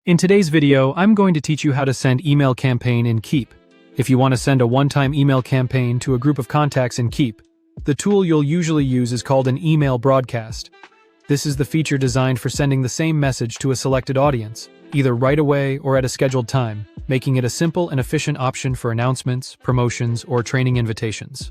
In today's video, I'm going to teach you how to send email campaign in Keap. If you want to send a one-time email campaign to a group of contacts in Keap, the tool you'll usually use is called an email broadcast. This is the feature designed for sending the same message to a selected audience, either right away or at a scheduled time, making it a simple and efficient option for announcements, promotions, or training invitations.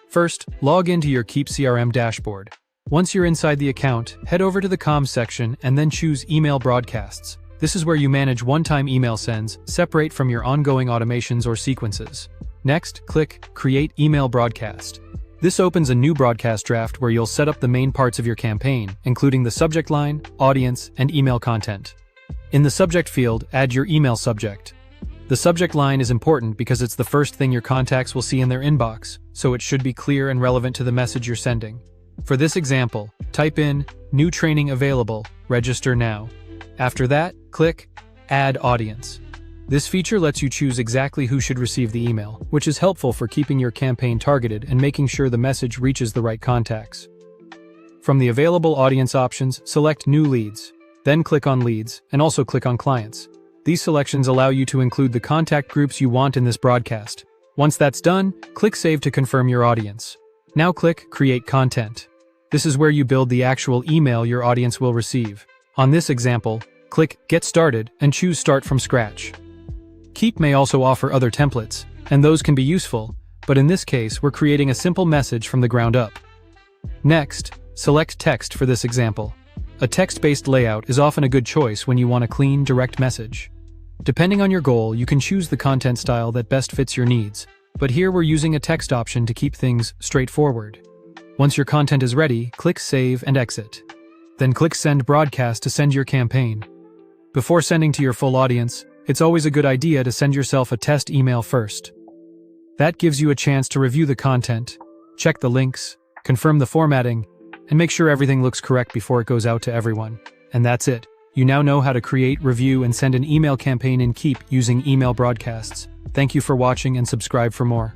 First, log into your Keap CRM dashboard. Once you're inside the account, head over to the comms section and then choose Email Broadcasts. This is where you manage one-time email sends, separate from your ongoing automations or sequences. Next, click Create Email Broadcast. This opens a new broadcast draft where you'll set up the main parts of your campaign, including the subject line, audience, and email content. In the subject field, add your email subject. The subject line is important because it's the first thing your contacts will see in their inbox, so it should be clear and relevant to the message you're sending. For this example, type in, "New training available, register now." After that, click Add Audience. This feature lets you choose exactly who should receive the email, which is helpful for keeping your campaign targeted and making sure the message reaches the right contacts. From the available audience options, select New Leads. Then click on Leads, and also click on Clients. These selections allow you to include the contact groups you want in this broadcast. Once that's done, click Save to confirm your audience. Now click Create Content. This is where you build the actual email your audience will receive. On this example, click Get Started and choose Start from Scratch. Keap may also offer other templates, and those can be useful, but in this case we're creating a simple message from the ground up. Next, select Text for this example. A text-based layout is often a good choice when you want a clean, direct message. Depending on your goal, you can choose the content style that best fits your needs, but here we're using a text option to keep things straightforward. Once your content is ready, click Save and Exit. Then click Send Broadcast to send your campaign. Before sending to your full audience, it's always a good idea to send yourself a test email first. That gives you a chance to review the content, check the links, confirm the formatting, and make sure everything looks correct before it goes out to everyone. And that's it. You now know how to create, review, and send an email campaign in Keap using email broadcasts. Thank you for watching and subscribe for more.